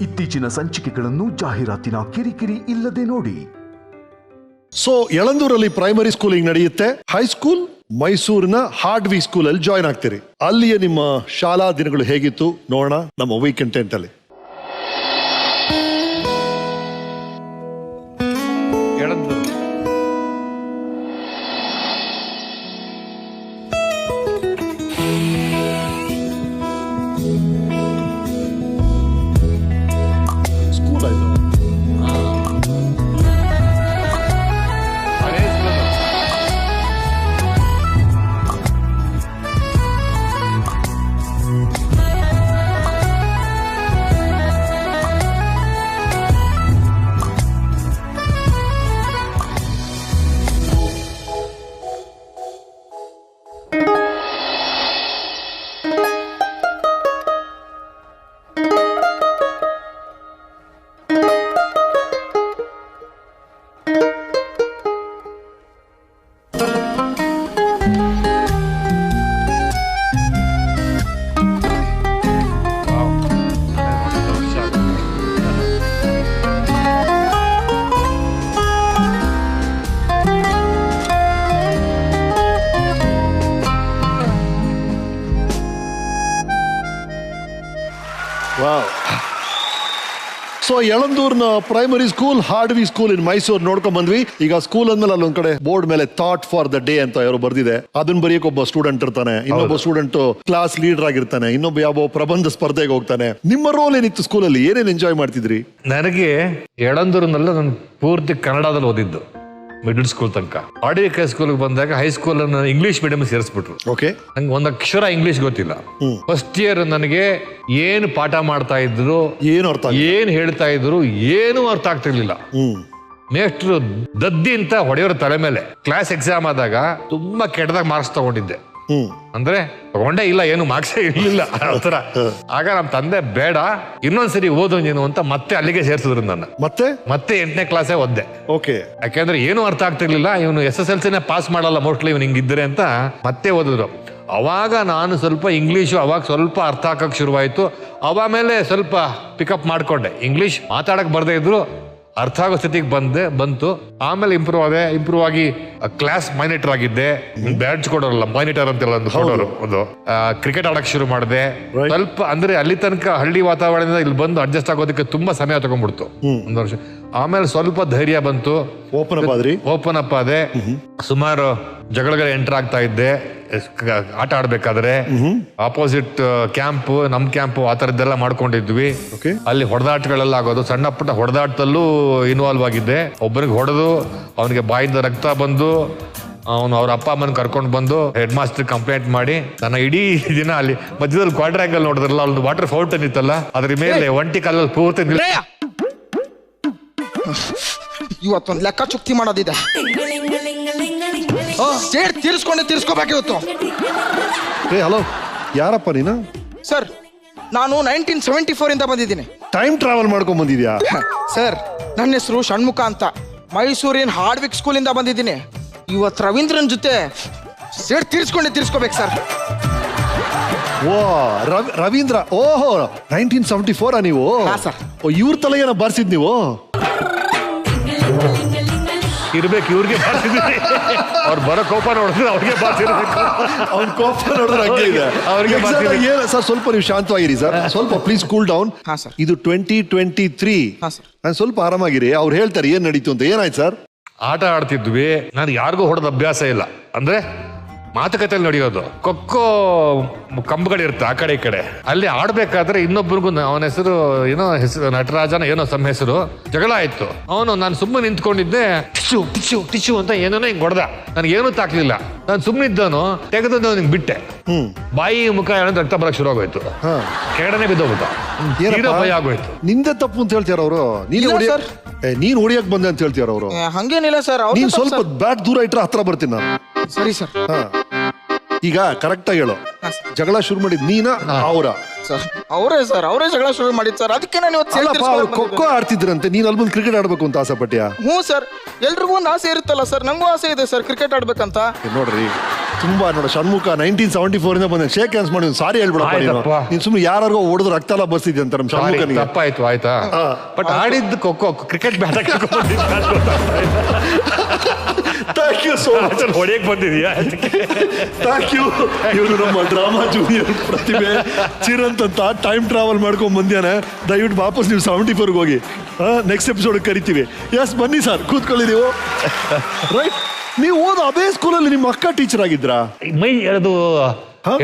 ಇತ್ತೀಚಿನ ಸಂಚಿಕೆಗಳನ್ನು ಜಾಹೀರಾತಿನ ಕಿರಿಕಿರಿ ಇಲ್ಲದೆ ನೋಡಿ. ಸೊ ಯಳಂದೂರಲ್ಲಿ ಪ್ರೈಮರಿ ಸ್ಕೂಲಿಂಗ್ ನಡೆಯುತ್ತೆ. ಹೈಸ್ಕೂಲ್ ಮೈಸೂರಿನ ಹಾರ್ಡ್ವಿ ಸ್ಕೂಲ್ ಅಲ್ಲಿ ಜಾಯ್ನ್ ಆಗ್ತೀರಿ. ಅಲ್ಲಿಯ ನಿಮ್ಮ ಶಾಲಾ ದಿನಗಳು ಹೇಗಿತ್ತು ನೋಡೋಣ ನಮ್ಮ ವೀಕೆಂಡ್ ಟೆಂಟ್ ಅಲ್ಲಿ. ಸೊ ಯಳಂದೂರ್ನ ಪ್ರೈಮರಿ ಸ್ಕೂಲ್ ಹಾರ್ಡ್ವಿ ಸ್ಕೂಲ್ ಇನ್ ಮೈಸೂರು ನೋಡ್ಕೊಂಡ್ ಬಂದ್ವಿ. ಈಗ ಸ್ಕೂಲ್ ಅಂದ್ಮೇಲೆ ಅಲ್ಲೊಂದ್ ಕಡೆ ಬೋರ್ಡ್ ಮೇಲೆ ಥಾಟ್ ಫಾರ್ ದ ಡೇ ಅಂತ ಯಾರೋ ಬರ್ದಿದೆ. ಅದನ್ನ ಬರೆಯಕ್ ಒಬ್ಬ ಸ್ಟೂಡೆಂಟ್ ಇರ್ತಾನೆ, ಇನ್ನೊಬ್ಬ ಸ್ಟೂಡೆಂಟ್ ಕ್ಲಾಸ್ ಲೀಡರ್ ಆಗಿರ್ತಾನೆ, ಇನ್ನೊಬ್ಬ ಯಾವ ಪ್ರಬಂಧ ಸ್ಪರ್ಧೆಗೆ ಹೋಗ್ತಾನೆ. ನಿಮ್ಮ ರೋಲ್ ಏನಿತ್ತು ಸ್ಕೂಲಲ್ಲಿ? ಏನೇನು ಎಂಜಾಯ್ ಮಾಡ್ತಿದ್ರಿ? ನನಗೆ ಯಳಂದೂರಿನಲ್ಲ ನಾನು ಪೂರ್ತಿ ಕನ್ನಡದಲ್ಲಿ ಓದಿದ್ದು ಮಿಡಲ್ ಸ್ಕೂಲ್ ತನಕ. ಆರ್ಡಿಕೆ ಸ್ಕೂಲ್ಗೆ ಬಂದಾಗ ಹೈಸ್ಕೂಲ್ ಇಂಗ್ಲಿಷ್ ಮೀಡಿಯಂ ಸೇರಿಸ್ಬಿಟ್ರು. ಓಕೆ, ನಂಗೆ ಒಂದ್ ಅಕ್ಷರ ಇಂಗ್ಲಿಷ್ ಗೊತ್ತಿಲ್ಲ. ಫಸ್ಟ್ ಇಯರ್ ನನಗೆ ಏನು ಪಾಠ ಮಾಡ್ತಾ ಇದ್ರು, ಏನ್ ಹೇಳ್ತಾ ಇದ್ರು ಏನು ಅರ್ಥ ಆಗ್ತಿರ್ಲಿಲ್ಲ. ನೆಕ್ಸ್ಟ್ ದದ್ದಿ ಅಂತ ಹೊಡೆಯೋರ ತಲೆ ಮೇಲೆ ಕ್ಲಾಸ್ ಎಕ್ಸಾಮ್ ಆದಾಗ ತುಂಬಾ ಕೆಟ್ಟದಾಗ ಮಾರ್ಕ್ಸ್ ತಗೊಂಡಿದ್ದೆ. ಅಂದ್ರೆ ತಗೊಂಡೇ ಇಲ್ಲ, ಏನು ಮಾರ್ಕ್ಸೇ ಇರ್ಲಿಲ್ಲ ಆತರ. ಆಗ ನಮ್ ತಂದೆ ಬೇಡ ಇನ್ನೊಂದ್ಸರಿ ಓದು ನೀನು ಅಂತ ಮತ್ತೆ ಅಲ್ಲಿಗೆ ಸೇರ್ಸಿದ್ರು ನನ್ನ. ಮತ್ತೆ 8ನೇ ಕ್ಲಾಸೇ ಓದ್ದೆ. ಓಕೆ, ಯಾಕೆಂದ್ರೆ ಏನು ಅರ್ಥ ಆಗ್ತಿರ್ಲಿಲ್ಲ. ಇವನು SSLCನೇ ಪಾಸ್ ಮಾಡಲ್ಲ ಮೋಸ್ಟ್ಲಿ ಇವನು ಹಿಂಗಿದ್ರೆ ಅಂತ ಮತ್ತೆ ಓದಿದ್ರು. ಅವಾಗ ನಾನು ಸ್ವಲ್ಪ ಇಂಗ್ಲೀಷು ಅವಾಗ ಸ್ವಲ್ಪ ಅರ್ಥ ಆಗಕ್ ಶುರುವಾಯ್ತು. ಅವಾಮೇಲೆ ಸ್ವಲ್ಪ ಪಿಕಪ್ ಮಾಡ್ಕೊಂಡೆ. ಇಂಗ್ಲೀಷ್ ಮಾತಾಡಕ್ ಬರ್ದೇ ಇದ್ರು ಅರ್ಥ ಆಗೋ ಸ್ಥಿತಿಗೆ ಬಂತು. ಆಮೇಲೆ ಇಂಪ್ರೂವ್ ಆಗಿ ಕ್ಲಾಸ್ ಮಾನಿಟರ್ ಆಗಿದ್ದೆ. ಬ್ಯಾಡ್ಜ್ ಕೊಡೋರಲ್ಲ, ಮಾನಿಟರ್ ಅಂತೆಲ್ಲ ಕೊಡೋರು. ಒಂದು ಕ್ರಿಕೆಟ್ ಆಡಕ್ ಶುರು ಮಾಡಿದೆ. ಸ್ವಲ್ಪ ಅಂದ್ರೆ ಅಲ್ಲಿ ತನಕ ಹಳ್ಳಿ ವಾತಾವರಣದಿಂದ ಇಲ್ಲಿ ಬಂದು ಅಡ್ಜಸ್ಟ್ ಆಗೋದಕ್ಕೆ ತುಂಬಾ ಸಮಯ ತಗೊಂಡ್ಬಿಡ್ತು, 1 ವರ್ಷ. ಆಮೇಲೆ ಸ್ವಲ್ಪ ಧೈರ್ಯ ಬಂತು, ಓಪನ್ ಅಪ್ ಆದೆ. ಸುಮಾರು ಜಗಳಗಳು ಎಂಟರ್ ಆಗ್ತಾ ಇದ್ದೆ ಆಟ ಆಡ್ಬೇಕಾದ್ರೆ. ಆಪೋಸಿಟ್ ಕ್ಯಾಂಪ್, ನಮ್ ಕ್ಯಾಂಪ್ ಆ ತರದ್ದೆಲ್ಲ ಮಾಡ್ಕೊಂಡಿದ್ವಿ. ಅಲ್ಲಿ ಹೊಡೆದಾಟಗಳೆಲ್ಲ ಆಗೋದು, ಸಣ್ಣ ಪುಟ್ಟ ಹೊಡೆದಾಟದಲ್ಲೂ ಇನ್ವಾಲ್ವ್ ಆಗಿದ್ದೆ. ಒಬ್ಬನಿಗೆ ಹೊಡೆದು ಅವನಿಗೆ ಬಾಯಿಂದ ರಕ್ತ ಬಂದು ಅವನು ಅವ್ರ ಅಪ್ಪ ಅಮ್ಮನ ಕರ್ಕೊಂಡು ಬಂದು ಹೆಡ್ ಮಾಸ್ಟರ್ ಕಂಪ್ಲೇಂಟ್ ಮಾಡಿ ನನ್ನ ಇಡೀ ದಿನ ಅಲ್ಲಿ ಮಧ್ಯದಲ್ಲಿ ಕ್ವಾಡ್ರ್ಯಾಂಗಲ್ ನೋಡಿದ್ರಲ್ಲ, ಒಂದು ವಾಟರ್ ಫೌಂಟನ್ ಇತ್ತಲ್ಲ ಅದ್ರ ಮೇಲೆ ಒಂಟಿ ಕಲ್ಲಲ್ಲಿ ಪೂರ್ತಿ ಇವತ್ತೊಂದು ಲೆಕ್ಕ ಚುಕ್ತಿ ಮಾಡೋದಿದೆ. ಸೇಡ್ ತೀರ್ಸ್ಕೋಬೇಕು ಇವತ್ತು. ಹಲೋ, ಯಾರಪ್ಪ ನೀನು? ಸರ್, ನಾನು 1974 ಇಂದ ಬಂದಿದ್ದೀನಿ. ಟೈಮ್ ಟ್ರಾವೆಲ್ ಮಾಡ್ಕೊಂಡ್ ಬಂದಿದ್ಯಾ? ಸರ್, ನನ್ನ ಹೆಸರು ಷಣ್ಮುಖ ಅಂತ. ಮೈಸೂರಿನ ಹಾರ್ಡ್ವಿಕ್ ಸ್ಕೂಲ್ ಇಂದ ಬಂದಿದ್ದೀನಿ. ಇವತ್ತು ರವೀಂದ್ರನ್ ಜೊತೆ ಸೇಡ್ ತೀರ್ಸ್ಕೋಬೇಕು ಸರ್. ಓ ರವೀಂದ್ರ, ಓಹೋ 1974 ನೀವು? ಇವ್ರ ತಲೆಗೇನ ಬಾರಿಸಿದ್ ನೀವು? ಇರ್ಬೇಕು, ಇವ್ರಿಗೆ ಅವ್ರು ಬರೋ ಕೋಪ ನೋಡಿದ್ರೆ ಅವ್ರಿಗೆ ಅವ್ನ ಕೋಪ ನೋಡಿದ್ರೆ ಹಂಗೆ ಇದೆ ಅವ್ರಿಗೆ. ಸರ್ ಸ್ವಲ್ಪ ನೀವು ಶಾಂತವಾಗಿರಿ ಸರ್, ಸ್ವಲ್ಪ ಪ್ಲೀಸ್ ಕೂಲ್ ಡೌನ್. ಇದು 2023. ನಾನು ಸ್ವಲ್ಪ ಆರಾಮಾಗಿರಿ. ಅವ್ರು ಹೇಳ್ತಾರೆ ಏನ್ ನಡೀತು ಅಂತ. ಏನಾಯ್ತು ಸರ್? ಆಟ ಆಡ್ತಿದ್ವಿ. ನಾನು ಯಾರಿಗೂ ಹೊಡೆದ ಅಭ್ಯಾಸ ಇಲ್ಲ. ಅಂದ್ರೆ ಮಾತುಕತೆಯಲ್ಲಿ ನಡೆಯೋದು. ಕೊಕ್ಕೋ ಕಂಬಗಳಿರುತ್ತೆ ಆ ಕಡೆ ಈ ಕಡೆ. ಅಲ್ಲಿ ಆಡ್ಬೇಕಾದ್ರೆ ಇನ್ನೊಬ್ಬರಿಗೂ ಅವನ ಹೆಸರು ಏನೋ ನಟರಾಜನ ಏನೋ ಸಮ್ ಹೆಸರು, ಜಗಳ ಆಯ್ತು. ಅವನು ನಾನು ಸುಮ್ಮನೆ ನಿಂತ್ಕೊಂಡಿದ್ದೆ, ಟಿಶ್ಯೂ ಅಂತ ಏನೋ ಹಿಂಗ್ ಹೊಡೆದ. ನನಗೇನು ತಾಕ್ಲಿಲ್ಲ. ನಾನು ಸುಮ್ಮನಿದ್ದವನು ತೆಗೆದು ನಿಂಗೆ ಬಿಟ್ಟೆ. ಬಾಯಿ ಮುಖ ಏನಂತ ರಕ್ತ ಬರಕ್ ಶುರು ಆಗೋಯ್ತು. ಕೆಳಗಡೆ ಬಿದ್ದೋಗ್ಬಿಟ್ಟ. ಭಯ ಆಗೋಯ್ತು. ನಿಂದೆ ತಪ್ಪು ಅಂತ ಹೇಳ್ತಾರ ಅವರು. ನೀನ್ ಹೊಡಿಯಕ್ ಬಂದೆ ಅಂತ ಹೇಳ್ತಾರ ಅವರು. ಹಂಗೇನಿಲ್ಲ ಸರ್. ನೀನ್ ಸ್ವಲ್ಪ ಬ್ಯಾಟ್ ದೂರ ಇಟ್ರೆ ಹತ್ರ ಬರ್ತೀನಿ ನಾನು. ಸರಿ ಸರ್. ಈಗ ಕರೆಕ್ಟ್ ಆಗಿ ಹೇಳು, ಜಗಳ ಶುರು ಮಾಡಿದ್ ನೀನಾ ಅವರ? ಅವರೇ ಜಗಳ ಶುರು ಮಾಡಿದ್ ಸರ್. ಅದಕ್ಕೆ ನಾನು ಖೋಖೋ ಆಡ್ತಿದ್ರಂತೆ, ನೀನ್ ಅಲ್ಲಿ ಬಂದು ಕ್ರಿಕೆಟ್ ಆಡ್ಬೇಕು ಅಂತ ಆಸೆ ಪಟ್ಟ್ಯಾ? ಹ್ಞೂ ಸರ್, ಎಲ್ರಿಗೂ ಒಂದು ಆಸೆ ಇರುತ್ತಲ್ಲ ಸರ್. ನಂಗೂ ಆಸೆ ಇದೆ ಸರ್ ಕ್ರಿಕೆಟ್ ಆಡ್ಬೇಕಂತ. ನೋಡ್ರಿ, ತುಂಬಾ ನೋಡ ಷಣ್ಮುಖ 1974 ಬಂದ ಶೇಕ್ ಹ್ಯಾಂಡ್ಸ್ ಮಾಡಿ ಸಾರಿ ಹೇಳ್ಬಿಡಪ್ಪ ಆಯ್ತಪ್ಪ. ನೀನು ಸುಮ್ಮನೆ ಯಾರಿಗೋ ಹೊಡೆದು ರಕ್ತ ಎಲ್ಲ ಬರ್ಸಿದ್ಯ ಅಂತ ನಮ್ಮ ಷಣ್ಮುಖನಿಗೆ. ತಪ್ಪಾಯ್ತು ಆಯ್ತಾ, ಬಟ್ ಆಡಿದ್ದು kho cricket bat thank you so much. ಹೊಡೆಯಕ್ ಬಂದಿದ್ಯಾ? Thank you. ಇವರು ನಮ್ಮ ಡ್ರಾಮಾ ಜೂನಿಯರ್ ಪ್ರತಿಭೆ ಚಿರಂತ್ ಅಂತ ಟೈಮ್ ಟ್ರಾವೆಲ್ ಮಾಡ್ಕೊಂಡ್ ಬಂದ್ಯಾನೆ. ದಯವಿಟ್ಟು ವಾಪಸ್ ನೀವು 74 ಹೋಗಿ ನೆಕ್ಸ್ಟ್ ಎಪಿಸೋಡ್ ಕರಿತೀವಿ. ಎಸ್ ಬನ್ನಿ ಸರ್, ಕೂತ್ಕೊಳ್ಳಿ ನೀವು. ರೈಟ್, ನೀವು ಓದೋ ಅದೇ ಸ್ಕೂಲಲ್ಲಿ ನಿಮ್ಮ ಅಕ್ಕ ಟೀಚರ್ ಆಗಿದ್ರಾ? ಅದು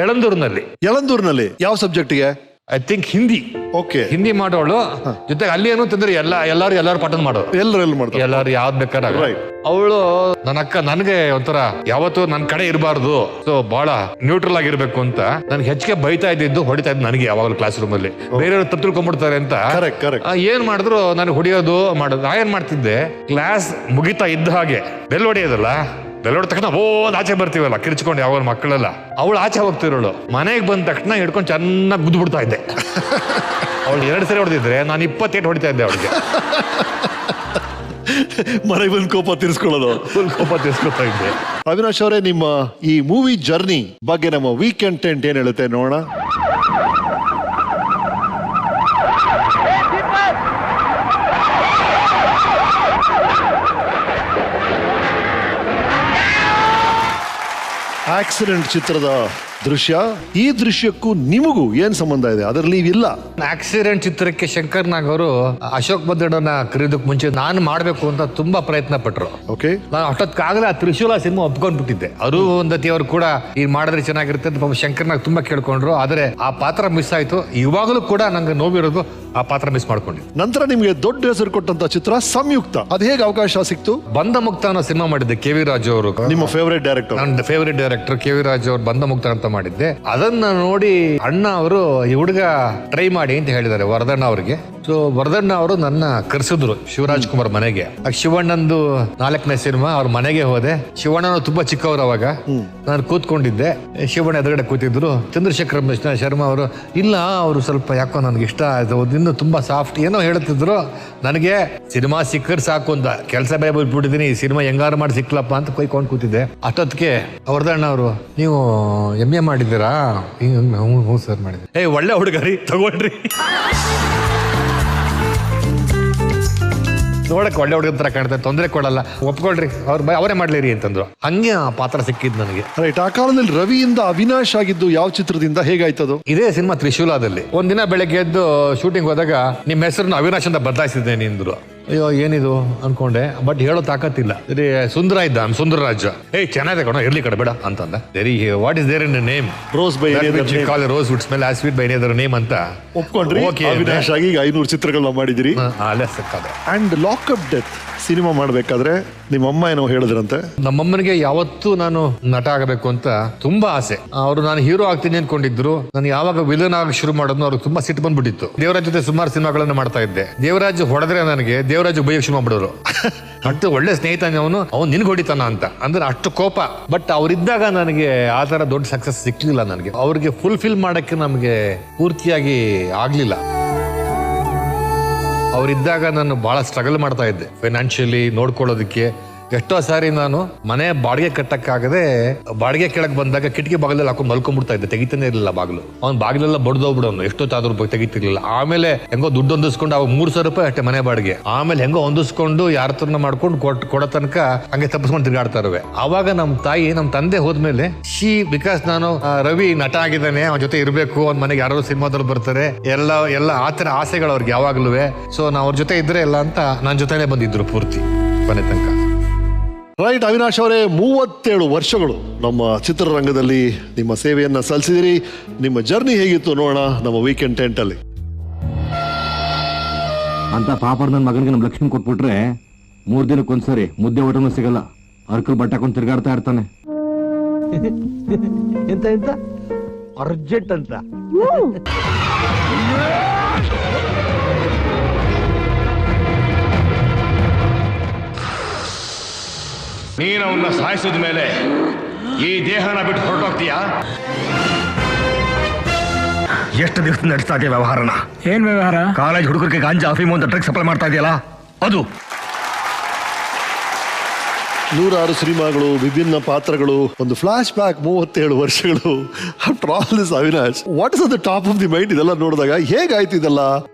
ಯಳಂದೂರ್ನಲ್ಲಿ ಯಾವ ಸಬ್ಜೆಕ್ಟ್ಗೆ? I think Hindi. Okay, Hindi ಮಾಡೋಳು. ಜೊತೆಗೆ ಅಲ್ಲಿ ಏನು ಅಂತಂದ್ರೆ ಎಲ್ಲಾರು ಪಾಠ ಮಾಡೋರು. ಎಲ್ಲರೂ ಮಾಡ್ತಾರೆ, ಎಲ್ಲಾರು ಯಾವ್ದು ಬೇಕಾದ್ರೆ. Right. ಅವಳು ನನ್ನ ಅಕ್ಕ ನನಗೆ ಒಂಥರ ಯಾವತ್ತು ನನ್ನ ಕಡೆ ಇರಬಾರ್ದು, ಸೊ ಬಹಳ ನ್ಯೂಟ್ರಲ್ ಆಗಿರ್ಬೇಕು ಅಂತ ನನ್ಗೆ ಹೆಚ್ಚಿಗೆ ಬೈತಾ ಇದ್ದಿದ್ದು, ಹೊಡಿತಾ ಇದ್ದು ನನಗೆ ಯಾವಾಗಲೂ ಕ್ಲಾಸ್ ರೂಮ್ ಅಲ್ಲಿ. ಬೇರೆಯವ್ರು ತಪ್ಪು ತಿಳ್ಕೊಂಡ್ಬಿಡ್ತಾರೆ ಅಂತ ಏನ್ ಮಾಡಿದ್ರು ನನಗೆ ಹೊಡಿಯೋದು ಮಾಡೋದು. ನಾ ಏನ್ ಮಾಡ್ತಿದ್ದೆ, ಕ್ಲಾಸ್ ಮುಗಿತಾ ಇದ್ದ ಹಾಗೆ ಬೆಲ್ ಹೊಡೆಯೋದಲ್ಲ, ಬೆಲ್ ಹೊಡೆದ ತಕ್ಷಣ ಆಚೆ ಬರ್ತೀವಲ್ಲ ಕಿರ್ಚ್ಕೊಂಡು ಯಾವಾಗ ಮಕ್ಕಳೆಲ್ಲ, ಅವಳು ಆಚೆ ಹೋಗ್ತಿರೋಳು. ಮನೆಗೆ ಬಂದ ತಕ್ಷಣ ಹಿಡ್ಕೊಂಡು ಚೆನ್ನಾಗಿ ಗುದ್ದು ಬಿಡ್ತಾ ಇದ್ದೆ. ಅವಳು 2 ಸರಿ ಹೊಡೆದಿದ್ರೆ ನಾನು 28 ಹೊಡಿತಾ ಇದ್ದೆ ಅವಳಿಗೆ. ಮನೆಗೆ ಬಂದು ಕೋಪ ತೀರಿಸ್ಕೊಳ್ಳೋದು, ಫುಲ್ ಕೋಪ ತೀರಿಸ್ಕೊತಾ ಇದ್ದೆ. ಅವಿನಾಶ್ ಅವರೇ, ನಿಮ್ಮ ಈ ಮೂವಿ ಜರ್ನಿ ಬಗ್ಗೆ ನಮ್ಮ ವೀಕೆಂಡ್ ಟೆಂಟ್ ಏನ್ ಹೇಳುತ್ತೆ ನೋಡೋಣ. ಆಕ್ಸಿಡೆಂಟ್ ಚಿತ್ರದ ದೃಶ್ಯ. ಈ ದೃಶ್ಯಕ್ಕೂ ನಿಮಗೂ ಏನ್ ಸಂಬಂಧ ಇದೆ? ಅದರಲ್ಲಿ ನೀವಿಲ್ಲ. ಆಕ್ಸಿಡೆಂಟ್ ಚಿತ್ರಕ್ಕೆ ಶಂಕರ್ ನಾಗ್ ಅವರು ಅಶೋಕ್ ಬದ್ದಡನ್ನ ಕರೆಯೋದಕ್ಕೆ ಮುಂಚೆ ನಾನು ಮಾಡ್ಬೇಕು ಅಂತ ತುಂಬಾ ಪ್ರಯತ್ನ ಪಟ್ರು. ಓಕೆ, ನಾನು ಅಷ್ಟೊತ್ತಾಗಲೇ ಆ ತ್ರಿಶೂಲ ಸಿನಿಮಾ ಒಪ್ಕೊಂಡ್ಬಿಟ್ಟಿದ್ದೆ. ಅರುಂಧತಿ ಅವರು ಕೂಡ ಈಗ ಮಾಡಿದ್ರೆ ಚೆನ್ನಾಗಿರುತ್ತೆ ಅಂತ ಪಾಪ ಶಂಕರ್ ನಾಗ್ ತುಂಬಾ ಕೇಳ್ಕೊಂಡ್ರು. ಆದ್ರೆ ಆ ಪಾತ್ರ ಮಿಸ್ ಆಯ್ತು. ಇವಾಗಲೂ ಕೂಡ ನಂಗೆ ನೋವಿರೋದು ಆ ಪಾತ್ರ ಮಿಸ್ ಮಾಡ್ಕೊಂಡಿದ್ದೆ. ನಂತರ ನಿಮ್ಗೆ ದೊಡ್ಡ ಹೆಸರು ಕೊಟ್ಟಂತ ಚಿತ್ರ ಸಂಯುಕ್ತ. ಅದ್ ಹೇಗೆ ಅವಕಾಶ ಸಿಕ್ತು? ಬಂಧ ಮುಕ್ತ ಅನ್ನೋ ಸಿನಿಮಾ ಮಾಡಿದ್ದೆ ಕೆ ವಿ ರಾಜು ಅವರು. ನಿಮ್ಮ ಫೇವರೇಟ್ ಡೈರೆಕ್ಟರ್? ನನ್ನ favourite director K V Raju ಅವರು ಬಂಧ ಮುಕ್ತ ಅಂತ ಮಾಡಿದ್ದೆ. ಅದನ್ನ ನೋಡಿ ಅಣ್ಣ ಅವರು ಈ ಹುಡುಗ ಟ್ರೈ ಮಾಡಿ ಅಂತ ಹೇಳಿದ್ದಾರೆ ವರದಣ್ಣ ಅವ್ರಿಗೆ. ಸೊ ವರದಣ್ಣ ಅವರು ನನ್ನ ಕರೆಸಿದ್ರು ಶಿವರಾಜ್ ಕುಮಾರ್ ಮನೆಗೆ. ಶಿವಣ್ಣಂದು 4ನೇ ಸಿನಿಮಾ, ಅವ್ರ ಮನೆಗೆ ಹೋದೆ. ಶಿವಣ್ಣನು ತುಂಬಾ ಚಿಕ್ಕವರು ಅವಾಗ. ನಾನು ಕೂತ್ಕೊಂಡಿದ್ದೆ, ಶಿವಣ್ಣ ಎದುರುಗಡೆ ಕೂತಿದ್ರು. ಚಂದ್ರಶೇಖರ್ ಶರ್ಮಾ ಅವರು ಇಲ್ಲ, ಅವರು ಸ್ವಲ್ಪ ಯಾಕೋ ನನ್ಗೆ ಇಷ್ಟ ಆಯ್ತು, ಇನ್ನು ತುಂಬಾ ಸಾಫ್ಟ್ ಏನೋ ಹೇಳ್ತಿದ್ರು. ನನಗೆ ಸಿನಿಮಾ ಸಿಕ್ಕರ್ ಸಾಕು ಅಂತ ಕೆಲಸ ಬೇರೆ ಬಿಟ್ಬಿಟ್ಟಿದ್ದೀನಿ, ಈ ಸಿನಿಮಾ ಹೆಂಗಾರು ಮಾಡಿ ಸಿಕ್ಲಪ್ಪ ಅಂತ ಕೊಯ್ಕೊಂಡು ಕೂತಿದ್ದೆ. ಅಷ್ಟೊತ್ತಿಗೆ ವರದಣ್ಣ ಅವರು, ನೀವು MA ಮಾಡಿದ್ದೀರಾ? ಹ್ಞೂ ಸರ್ ಮಾಡಿದ್ದೆ. ಒಳ್ಳೆ ಹುಡುಗರಿ, ತಗೊಳ್ರಿ, ನೋಡಕ್ ಒಳ್ಳೆ ಹುಡುಗರ ತರ ಕಾಣ್ತಾರೆ, ತೊಂದರೆ ಕೊಡಲ್ಲ, ಒಪ್ಕೊಳ್ರಿ, ಅವರೇ ಮಾಡ್ಲಿರಿ ಅಂತಂದ್ರು. ಹಂಗೆ ಆ ಪಾತ್ರ ಸಿಕ್ಕಿದ್ ನನಗೆ. ರೈಟ್. ಆ ಕಾಲದಲ್ಲಿ ರವಿಯಿಂದ ಅವಿನಾಶ್ ಆಗಿದ್ದು ಯಾವ ಚಿತ್ರದಿಂದ, ಹೇಗಾಯ್ತದು? ಇದೇ ಸಿನಿಮಾ ತ್ರಿಶೂಲದಲ್ಲಿ. ಒಂದಿನ ಬೆಳಗ್ಗೆ ಎದ್ದು ಶೂಟಿಂಗ್ ಹೋದಾಗ ನಿಮ್ಮ ಹೆಸರನ್ನು ಅವಿನಾಶ್ ಅಂತ ಬದಲಾಯಿಸಿದ್ದೇನೆ ಎಂದ್ರು. ಅಯ್ಯೋ ಏನಿದು ಅನ್ಕೊಂಡೆ, ಬಟ್ ಹೇಳೋ ತಾಕತ್ತಿಲ್ಲ. ಸುಂದರ ಇದ್ದ, ಸುಂದರರಾಜ್. ಚೆನ್ನಾಗಿದೆ ಕಣ, ಇರ್ಲಿ ಕಡೆ ಬೇಡ ಅಂತಂದ. What is there in name? Rose by rose would smell as sweet by any other name ಅಂತ ಒಪ್ಕೊಂಡ್ರಿ. ಅವಿನಾಶ್ ಆಗಿ 500 ಚಿತ್ರಗಳನ್ನ ಮಾಡಿದಿರಿ. ಅಲ್ಲೇ ಸಿಕ್ಕಾದೆ. ಅಂಡ್ ಲಾಕಪ್ ಡೆತ್ ಸಿನಿಮಾ ಮಾಡ್ಬೇಕಾದ್ರೆ ನಿಮ್ಮಮ್ಮ ಏನೋ ಹೇಳಿದ್ರಂತೆ. ನಮ್ಮಮ್ಮನಿಗೆ ಯಾವತ್ತೂ ನಾನು ನಟ ಆಗಬೇಕು ಅಂತ ತುಂಬಾ ಆಸೆ. ಅವರು ನಾನು ಹೀರೋ ಆಗ್ತೀನಿ ಅನ್ಕೊಂಡಿದ್ರು. ನಾನು ಯಾವಾಗ ವಿಲನ್ ಆಗಿ ಶುರು ಮಾಡೋದು ಅವ್ರಿಗೆ ತುಂಬಾ ಸಿಟ್ಟು ಬಂದ್ಬಿಟ್ಟಿತ್ತು. ದೇವರಾಜ್ ಜೊತೆ ಸುಮಾರು ಸಿನಿಮಾಗಳನ್ನ ಮಾಡ್ತಾ ಇದ್ದೆ. ದೇವರಾಜ್ ಹೊಡೆದ್ರೆ ನನಗೆ ದೇವರಾಜ್ ಬೈಯಕ್ಕೆ ಶುರು ಮಾಡ್ಬಿಡೋರು. ಅಷ್ಟು ಒಳ್ಳೆ ಸ್ನೇಹಿತ ಅವನು ನಿನ್ಗೆ ಹೊಡಿತಾನ ಅಂತ ಅಂದ್ರೆ ಅಷ್ಟು ಕೋಪ. ಬಟ್ ಅವರಿದ್ದಾಗ ನನಗೆ ಆ ತರ ದೊಡ್ಡ ಸಕ್ಸಸ್ ಸಿಕ್ಲಿಲ್ಲ. ನನಗೆ ಅವ್ರಿಗೆ ಫುಲ್ಫಿಲ್ ಮಾಡಕ್ಕೆ ನಮಗೆ ಪೂರ್ತಿಯಾಗಿ ಆಗ್ಲಿಲ್ಲ. ಅವರಿದ್ದಾಗ ನಾನು ಬಹಳ ಸ್ಟ್ರಗಲ್ ಮಾಡ್ತಾ ಇದ್ದೆ ಫೈನಾನ್ಷಿಯಲಿ ನೋಡ್ಕೊಳ್ಳೋದಕ್ಕೆ. ಎಷ್ಟೋ ಸಾರಿ ನಾನು ಮನೆ ಬಾಡಿಗೆ ಕಟ್ಟಕ್ಕಾಗದೆ ಬಾಡಿಗೆ ಕೆಳಗೆ ಬಂದಾಗ ಕಿಟಕಿ ಬಾಗಿಲಲ್ಲಿ ಹಾಕೊಂಡು ಮಲ್ಕೊಂಡ್ಬಿಡ್ತಾ ಇದ್ದೆ. ತೆಗಿತಾನೆ ಇರಲಿಲ್ಲ ಬಾಗಿಲು. ಅವ್ನು ಬಾಗಿಲೆಲ್ಲ ಬಡ್ದೋಗ್ಬಿಡೋನು, ಎಷ್ಟೊತ್ತಾದ್ರೂ ತೆಗಿತಿರ್ಲಿಲ್ಲ. ಆಮೇಲೆ ಹೆಂಗೋ ದುಡ್ಡು ಹೊಂದಿಸ್ಕೊಂಡು ಅವಾಗ 3,000 ರೂಪಾಯಿ ಅಷ್ಟೇ ಮನೆ ಬಾಡಿಗೆ. ಆಮೇಲೆ ಹೆಂಗೋ ಹೊಂದಿಸ್ಕೊಂಡು ಯಾರ ಹತ್ರನ ಮಾಡ್ಕೊಂಡು ಕೊಡೋ ತನಕ ಹಂಗೆ ತಪ್ಪಿಸ್ಕೊಂಡು ತಿರ್ಗಾಡ್ತಾ ಇರುವೆ. ಆವಾಗ ನಮ್ಮ ತಂದೆ ಹೋದ್ಮೇಲೆ ಬಿಕಾಸ್ ನಾನು ರವಿ ನಟ ಆಗಿದ್ದಾನೆ, ಅವನ ಜೊತೆ ಇರಬೇಕು, ಅವ್ನ ಮನೆಗೆ ಯಾರು ಸಿನಿಮಾದಲ್ಲಿ ಬರ್ತಾರೆ, ಎಲ್ಲ ಆತರ ಆಸೆಗಳು ಅವ್ರಿಗೆ ಯಾವಾಗ್ಲೂ. ಸೊ ನಾವು ಅವ್ರ ಜೊತೆ ಇದ್ರೆ ಎಲ್ಲ ಅಂತ ನನ್ನ ಜೊತೆನೆ ಬಂದಿದ್ರು ಪೂರ್ತಿ ಕೊನೆ ತನಕ. ರೈಟ್. ಅವಿನಾಶ್ ಅವರೇ, 37 ವರ್ಷಗಳು ನಮ್ಮ ಚಿತ್ರರಂಗದಲ್ಲಿ ನಿಮ್ಮ ಸೇವೆಯನ್ನ ಸಲ್ಲಿಸಿದಿರಿ. ನಿಮ್ಮ ಜರ್ನಿ ಹೇಗಿತ್ತು ನೋಡೋಣ ನಮ್ಮ ವೀಕೆಂಡ್ ಟೆಂಟ್ ಅಲ್ಲಿ. ಅಂತ ಪಾಪಡ್ ನನ್ನ ಮಗನಿಗೆ ನಮ್ಮ ಲಕ್ಷ್ಮಿ ಕೊಟ್ಬಿಟ್ರೆ 3 ದಿನಕ್ಕೊಂದ್ಸರಿ ಮುದ್ದೆ ಊಟನೂ ಸಿಗಲ್ಲ. ಅರ್ಕಲ್ ಬಟ್ಟೆ ಹಾಕೊಂಡು ತಿರ್ಗಾಡ್ತಾ ಇರ್ತಾನೆ. ಎಂತ ಅರ್ಜೆಂಟ್ ಅಂತ. ನೀನು ಅವನ್ನ ಸಾಯಿಸಿದ ಮೇಲೆ ಈ ದೇಹನ ಬಿಟ್ಟು ಹೊರಟೋಗ್ತೀಯಾ? ಎಷ್ಟು ದಿವಸ ನಡೆಸ್ತಾ ಇದೆಯಾ ವ್ಯವಹಾರನ? ಏನ್ ವ್ಯವಹಾರ? ಕಾಲೇಜ್ ಹುಡುಗರಿಗೆ ಗಾಂಜಾ ಅಫೀಮು ಅಂತ ಡ್ರಗ್ ಸಪ್ಲೈ ಮಾಡ್ತಾ ಇದೆಯಲ್ಲ ಅದು. 106 ಸಿನಿಮಾಗಳು, ವಿಭಿನ್ನ ಪಾತ್ರಗಳು, ಒಂದು ಫ್ಲಾಶ್ ಬ್ಯಾಕ್ 37 ವರ್ಷಗಳು. After all this Avinash, what is the top of the mind ಇದೆಲ್ಲ ನೋಡಿದಾಗ ಹೇಗಾಯ್ತು ಇದೆಲ್ಲ?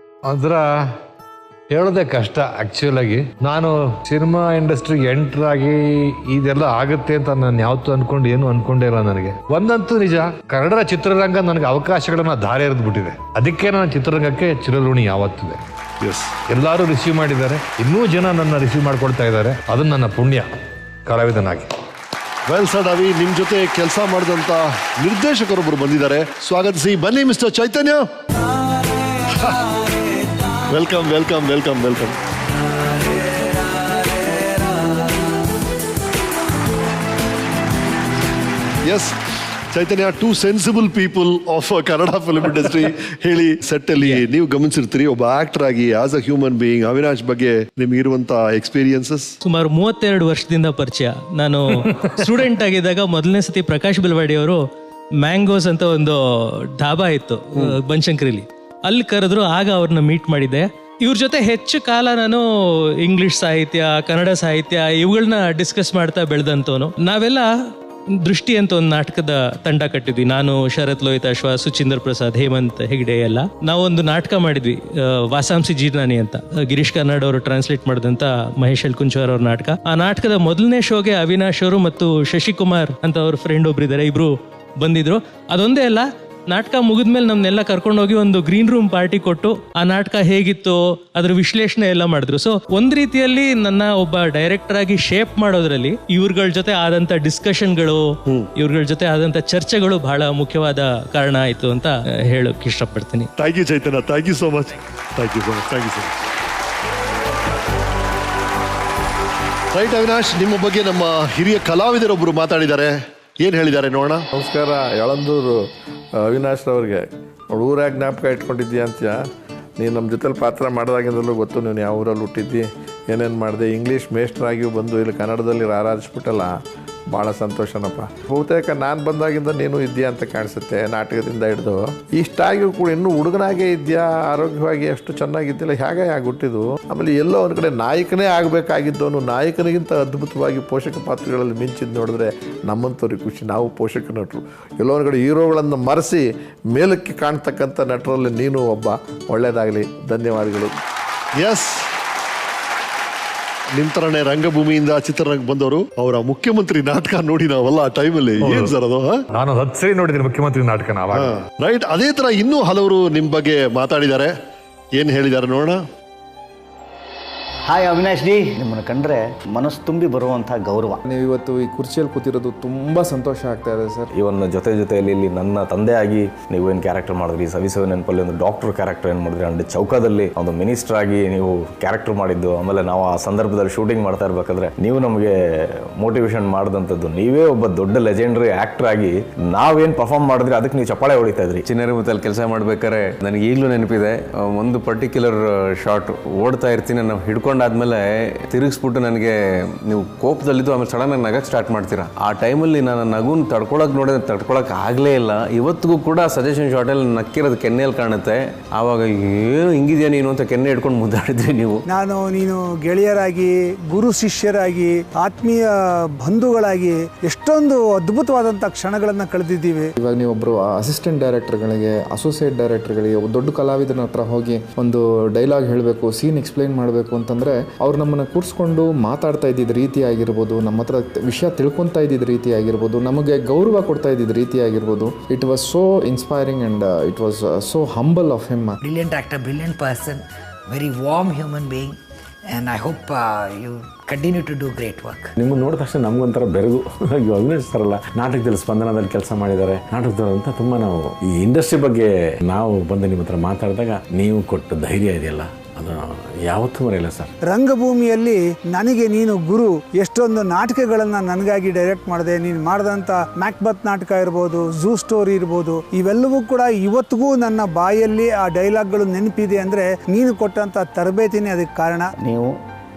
ಅದರ ಹೇಳೋದೇ ಕಷ್ಟ. ಆಕ್ಚುಲ್ ಆಗಿ ನಾನು ಸಿನಿಮಾ ಇಂಡಸ್ಟ್ರಿಗೆ ಎಂಟರ್ ಆಗಿ ಇದೆಲ್ಲ ಆಗುತ್ತೆ ಅಂತ ನಾನು ಯಾವತ್ತೂ ಏನು ಅನ್ಕೊಂಡೇ ಇಲ್ಲ. ನನಗೆ ಒಂದಂತೂ ನಿಜ, ಕನ್ನಡ ಚಿತ್ರರಂಗ ನನಗೆ ಅವಕಾಶಗಳನ್ನ ದಾರಿ ಎರೆದ್ಬಿಟ್ಟಿದೆ. ಅದಕ್ಕೆ ನಾನು ಚಿತ್ರರಂಗಕ್ಕೆ ಚಿರಋಣಿ ಯಾವತ್ತಿದೆ. ಎಲ್ಲರೂ ರಿಸೀವ್ ಮಾಡಿದ್ದಾರೆ, ಇನ್ನೂ ಜನ ನನ್ನ ರಿಸೀವ್ ಮಾಡ್ಕೊಳ್ತಾ ಇದ್ದಾರೆ. ಅದು ನನ್ನ ಪುಣ್ಯ ಕಲಾವಿದನಾಗಿ. ವೆಲ್ ಸರ್, ಅವಿ, ನಿಮ್ ಜೊತೆ ಕೆಲಸ ಮಾಡಿದಂತ ನಿರ್ದೇಶಕರೊಬ್ಬರು ಬಂದಿದ್ದಾರೆ, ಸ್ವಾಗತಿಸಿ. ಬನ್ನಿ mister Chaitanya. Welcome welcome welcome welcome. Yes Chaitanya, 2 sensible people of Kannada film industry. ಹೇಳಿ, ಸೆಟ್ ಅಲ್ಲಿ ನೀವು ಗಮನಿಸಿರ್ತೀರಿ, ಒಬ್ಬ ಆಕ್ಟರ್ ಆಗಿ as a human being Avinash ಬಗ್ಗೆ ನಿಮ್ಗೆ ಇರುವಂತ ಎಕ್ಸ್ಪೀರಿಯನ್ಸಸ್? ಸುಮಾರು 32 ವರ್ಷದಿಂದ ಪರಿಚಯ. ನಾನು ಸ್ಟೂಡೆಂಟ್ ಆಗಿದ್ದಾಗ ಮೊದಲನೇ ಸತಿ ಪ್ರಕಾಶ್ ಬೆಲ್ವಾಡಿ ಅವರು ಮ್ಯಾಂಗೋಸ್ ಅಂತ ಒಂದು ಢಾಬಾ ಇತ್ತು ಬನಶಂಕರಿಲಿ, ಅಲ್ಲಿ ಕರೆದ್ರು. ಆಗ ಅವ್ರನ್ನ ಮೀಟ್ ಮಾಡಿದ್ದೆ. ಇವ್ರ ಜೊತೆ ಹೆಚ್ಚು ಕಾಲ ನಾನು ಇಂಗ್ಲಿಷ್ ಸಾಹಿತ್ಯ, ಕನ್ನಡ ಸಾಹಿತ್ಯ ಇವುಗಳನ್ನ ಡಿಸ್ಕಸ್ ಮಾಡ್ತಾ ಬೆಳೆದಂತವನು. ನಾವೆಲ್ಲ ದೃಷ್ಟಿ ಅಂತ ಒಂದು ನಾಟಕದ ತಂಡ ಕಟ್ಟಿದ್ವಿ. ನಾನು, ಶರತ್ ಲೋಹಿತಾಶ್ವ, ಸುಚೀಂದ್ರ ಪ್ರಸಾದ್, ಹೇಮಂತ್ ಹೆಗ್ಡೆ ಎಲ್ಲ ನಾವೊಂದು ನಾಟಕ ಮಾಡಿದ್ವಿ, ವಾಸಾಂಸಿ ಜೀರ್ಣಾನಿ ಅಂತ. ಗಿರೀಶ್ ಕಾರ್ನಾಡ್ ಅವರು ಟ್ರಾನ್ಸ್ಲೇಟ್ ಮಾಡಿದಂತ ಮಹೇಶ್ ಎಲ್ಕುಂಚವಾರ್ ಅವ್ರ ನಾಟಕ. ಆ ನಾಟಕದ ಮೊದಲನೇ ಶೋಗೆ ಅವಿನಾಶ್ ಅವರು ಮತ್ತು ಶಶಿಕುಮಾರ್ ಅಂತ ಅವ್ರ ಫ್ರೆಂಡ್ ಒಬ್ರು ಇದ್ದಾರೆ, ಇಬ್ರು ಬಂದಿದ್ರು. ಅದೊಂದೇ ಅಲ್ಲ, ನಾಟಕ ಮುಗಿದ್ಮೇಲೆ ನಮ್ನೆಲ್ಲ ಕರ್ಕೊಂಡೋಗಿ ಒಂದು ಗ್ರೀನ್ ರೂಮ್ ಪಾರ್ಟಿ ಕೊಟ್ಟು ಆ ನಾಟಕ ಹೇಗಿತ್ತು ಅದ್ರ ವಿಶ್ಲೇಷಣೆ ಎಲ್ಲ ಮಾಡಿದ್ರು. ಸೊ ಒಂದ್ ರೀತಿಯಲ್ಲಿ ನನ್ನ ಒಬ್ಬ ಡೈರೆಕ್ಟರ್ ಆಗಿ ಶೇಪ್ ಮಾಡೋದ್ರಲ್ಲಿ ಇವ್ರಗಳ ಜೊತೆ ಆದಂತ ಡಿಸ್ಕಷನ್ಗಳು, ಇವ್ರಗಳ ಜೊತೆ ಆದಂತ ಚರ್ಚೆಗಳು ಬಹಳ ಮುಖ್ಯವಾದ ಕಾರಣ ಆಯ್ತು ಅಂತ ಹೇಳಕ್ ಇಷ್ಟಪಡ್ತೀನಿ. Thank you Chaitanya, thank you so much. Thank you so much, thank you so much. Right Avinash, ನಿಮ್ಮ ಬಗ್ಗೆ ನಮ್ಮ ಹಿರಿಯ ಕಲಾವಿದರೊಬ್ಬರು ಮಾತಾಡಿದ್ದಾರೆ, ಏನು ಹೇಳಿದ್ದಾರೆ ನೋಡೋಣ. ನಮಸ್ಕಾರ. ಯಳಂದೂರು ಅವಿನಾಶ್ ಅವ್ರಿಗೆ ಊರಾಗ ಜ್ಞಾಪಕ ಇಟ್ಕೊಂಡಿದ್ದೀಯ ಅಂತ. ನೀನು ನಮ್ಮ ಜೊತೆಲಿ ಪಾತ್ರ ಮಾಡಿದಾಗಿಂದಲೂ ಗೊತ್ತು, ನೀನು ಯಾವ ಊರಲ್ಲಿ ಹುಟ್ಟಿದ್ದಿ, ಏನೇನು ಮಾಡಿದೆ. ಇಂಗ್ಲೀಷ್ ಮೇಸ್ಟ್ರಾಗಿಯೂ ಬಂದು ಇಲ್ಲಿ ಕನ್ನಡದಲ್ಲಿ ರಾರಾಜಿಸ್ಬಿಟ್ಟಲ್ಲ, ಭಾಳ ಸಂತೋಷನಪ್ಪ. ಬಹುತೇಕ ನಾನು ಬಂದಾಗಿಂದ ನೀನು ಇದೆಯಾ ಅಂತ ಕಾಣಿಸುತ್ತೆ, ನಾಟಕದಿಂದ ಹಿಡಿದು ಇಷ್ಟಾಗಿಯೂ ಕೂಡ ಇನ್ನೂ ಹುಡುಗನಾಗೇ ಇದೆಯಾ, ಆರೋಗ್ಯವಾಗಿ ಎಷ್ಟು ಚೆನ್ನಾಗಿದ್ದಿಲ್ಲ, ಹೇಗೆ ಹುಟ್ಟಿದ್ದು. ಆಮೇಲೆ ಎಲ್ಲೋ ಒಂದು ಕಡೆ ನಾಯಕನೇ ಆಗಬೇಕಾಗಿದ್ದವನು ನಾಯಕನಿಗಿಂತ ಅದ್ಭುತವಾಗಿ ಪೋಷಕ ಪಾತ್ರಗಳಲ್ಲಿ ಮಿಂಚಿದ್ದು ನೋಡಿದ್ರೆ ನಮ್ಮಂಥವ್ರಿಗೆ ಖುಷಿ. ನಾವು ಪೋಷಕ ನಟರು, ಎಲ್ಲೋ ಒಂದು ಕಡೆ ಹೀರೋಗಳನ್ನು ಮರೆಸಿ ಮೇಲಕ್ಕೆ ಕಾಣ್ತಕ್ಕಂಥ ನಟರಲ್ಲಿ ನೀನು ಒಬ್ಬ. ಒಳ್ಳೆಯದಾಗಲಿ, ಧನ್ಯವಾದಗಳು. ಎಸ್, ನಿಮ್ ತರನೇ ರಂಗಭೂಮಿಯಿಂದ ಚಿತ್ರರಂಗ ಬಂದವರು, ಅವರ ಮುಖ್ಯಮಂತ್ರಿ ನಾಟಕ ನೋಡಿ ನಾವಲ್ಲ ಆ ಟೈಮಲ್ಲಿ. ಏನ್ ಸರ್ ಅದು? ನಾನು 10 ಸರಿ ನೋಡಿದ್ದೀನಿ ಮುಖ್ಯಮಂತ್ರಿ ನಾಟಕ. ರೈಟ್, ಅದೇ ತರ ಇನ್ನೂ ಹಲವರು ನಿಮ್ ಬಗ್ಗೆ ಮಾತಾಡಿದ್ದಾರೆ, ಏನ್ ಹೇಳಿದ್ದಾರೆ ನೋಡೋಣ. ಹಾಯ್ ಅವಿನಾಶ್ ಜಿ, ನಿಮ್ಮನ್ನು ಕಂಡ್ರೆ ಮನಸ್ಸು ತುಂಬಿ ಬರುವಂಥ ಗೌರವ. ನೀವು ಇವತ್ತು ಈ ಕುರ್ಚಿಯಲ್ಲಿ ಕೂತಿರೋದು ತುಂಬ ಸಂತೋಷ ಆಗ್ತಾ ಇದೆ ಸರ್. ಇವನ್ ಜೊತೆಯಲ್ಲಿ ಇಲ್ಲಿ ನನ್ನ ತಂದೆಯಾಗಿ ನೀವು ಏನು ಕ್ಯಾರೆಕ್ಟರ್ ಮಾಡಿದ್ರಿ, ಸವಿಸವ ನೆನಪಲ್ಲಿ ಒಂದು ಡಾಕ್ಟರ್ ಕ್ಯಾರೆಕ್ಟರ್ ಏನು ಮಾಡಿದ್ರಿ, ಅಂಡ್ ಚೌಕದಲ್ಲಿ ಒಂದು ಮಿನಿಸ್ಟರ್ ಆಗಿ ನೀವು ಕ್ಯಾರೆಕ್ಟರ್ ಮಾಡಿದ್ದು. ಆಮೇಲೆ ನಾವು ಆ ಸಂದರ್ಭದಲ್ಲಿ ಶೂಟಿಂಗ್ ಮಾಡ್ತಾ ಇರ್ಬೇಕಾದ್ರೆ ನೀವು ನಮಗೆ ಮೋಟಿವೇಶನ್ ಮಾಡಿದಂಥದ್ದು. ನೀವೇ ಒಬ್ಬ ದೊಡ್ಡ ಲೆಜೆಂಡರಿ ಆಕ್ಟರ್ ಆಗಿ ನಾವೇನು ಪರ್ಫಾರ್ಮ್ ಮಾಡಿದ್ರಿ ಅದಕ್ಕೆ ನೀವು ಚಪ್ಪಾಳೆ ಹೊಡಿತಾ ಇದ್ರಿ. ಚಿನ್ನರಿಮುತ್ತಲ್ಲಿ ಕೆಲಸ ಮಾಡ್ಬೇಕಾದ್ರೆ ನನಗೆ ಈಗಲೂ ನೆನಪಿದೆ, ಒಂದು ಪರ್ಟಿಕ್ಯುಲರ್ ಶಾರ್ಟ್ ಓಡ್ತಾ ಇರ್ತೀನಿ, ನಾವು ಹಿಡ್ಕೊಂಡಾದ್ಮೇಲೆ ತಿರುಗಿಸ್ಬಿಟ್ಟು ನನಗೆ ನೀವು ಕೋಪದಲ್ಲಿದ್ದು ಆಮೇಲೆ ಸಡನ್ ಆಗಿ ನಗಕ್ಕೆ ಸ್ಟಾರ್ಟ್ ಮಾಡ್ತೀರಾ. ಆ ಟೈಮಲ್ಲಿ ನಾನು ನಗುನ್ ತಡ್ಕೊಳಕ್ಕೆ ಆಗಲೇ ಇಲ್ಲ. ಇವತ್ತಿಗೂ ಕೂಡ ಸಜೆಷನ್ ಶಾರ್ಟಲ್ಲಿ ನಕ್ಕಿರೋದು ಕೆನ್ನೆಯಲ್ಲಿ ಕಾಣುತ್ತೆ. ಆವಾಗ ಏನು ಹಿಂಗಿದೆಯಾ ನೀನು ಅಂತ ಕೆನ್ನೆ ಹಿಡ್ಕೊಂಡು ಮುದ್ದಾಡಿದ್ರಿ ನೀವು. ನೀನು ಗೆಳೆಯರಾಗಿ, ಗುರು ಶಿಷ್ಯರಾಗಿ, ಆತ್ಮೀಯ ಬಂಧುಗಳಾಗಿ ಎಷ್ಟೊಂದು ಅದ್ಭುತವಾದಂಥ ಕ್ಷಣಗಳನ್ನು ಕಳೆದಿದ್ದೀವಿ. ಇವಾಗ ನೀವೊಬ್ಬರು ಅಸಿಸ್ಟೆಂಟ್ ಡೈರೆಕ್ಟರ್ಗಳಿಗೆ, ಅಸೋಸಿಯೇಟ್ ಡೈರೆಕ್ಟರ್ಗಳಿಗೆ, ಒಬ್ಬ ದೊಡ್ಡ ಕಲಾವಿದನ ಹತ್ರ ಹೋಗಿ ಒಂದು ಡೈಲಾಗ್ ಹೇಳಬೇಕು, ಸೀನ್ ಎಕ್ಸ್ಪ್ಲೈನ್ ಮಾಡಬೇಕು ಅಂತಂದರೆ ಅವ್ರು ನಮ್ಮನ್ನು ಕೂರಿಸ್ಕೊಂಡು ಮಾತಾಡ್ತಾ ಇದ್ದಿದ್ದ ರೀತಿ ಆಗಿರ್ಬೋದು, ನಮ್ಮ ಹತ್ರ ವಿಷಯ ತಿಳ್ಕೊತಾ ಇದ್ದಿದ್ದ ರೀತಿ ಆಗಿರ್ಬೋದು, ನಮಗೆ ಗೌರವ ಕೊಡ್ತಾ ಇದ್ದಿದ್ದ ರೀತಿ ಆಗಿರ್ಬೋದು, it was so inspiring and it was so humble of him. Brilliant actor, brilliant person, very warm human being, and I hope you continue to do great work. ನಿಮ್ಮನ್ನು ನೋಡಿದ ತಕ್ಷಣ ನಮಗೊಂಥರ ಬೆರಗು. ಅವಿನಾಶ್ ಸರಲ್ಲ ನಾಟಕದಲ್ಲಿ ಸ್ಪಂದನದಲ್ಲಿ ಕೆಲಸ ಮಾಡಿದ್ದಾರೆ, ನಾಟಕದವರು ಅಂತ ತುಂಬ. ನಾವು ಈ ಇಂಡಸ್ಟ್ರಿ ಬಗ್ಗೆ ನಾವು ಬಂದು ನಿಮ್ಮ ಹತ್ರ ಮಾತಾಡಿದಾಗ ನೀವು ಕೊಟ್ಟ ಧೈರ್ಯ ಇದೆಯಲ್ಲ, ಅದು ಯಾವತ್ತೂ ಮರೆಯಲ್ಲ ಸರ್. ರಂಗಭೂಮಿಯಲ್ಲಿ ನನಗೆ ನೀನು ಗುರು. ಎಷ್ಟೊಂದು ನಾಟಕಗಳನ್ನು ನನಗಾಗಿ ಡೈರೆಕ್ಟ್ ಮಾಡಿದೆ. ನೀನು ಮಾಡಿದಂಥ ಮ್ಯಾಕ್ಬತ್ ನಾಟಕ ಇರ್ಬೋದು, ಝೂ ಸ್ಟೋರಿ ಇರ್ಬೋದು, ಇವೆಲ್ಲವೂ ಕೂಡ ಇವತ್ತಿಗೂ ನನ್ನ ಬಾಯಲ್ಲಿ ಆ ಡೈಲಾಗ್ಗಳು ನೆನಪಿದೆ. ಅಂದರೆ ನೀನು ಕೊಟ್ಟಂಥ ತರಬೇತಿನೇ ಅದಕ್ಕೆ ಕಾರಣ. ನೀವು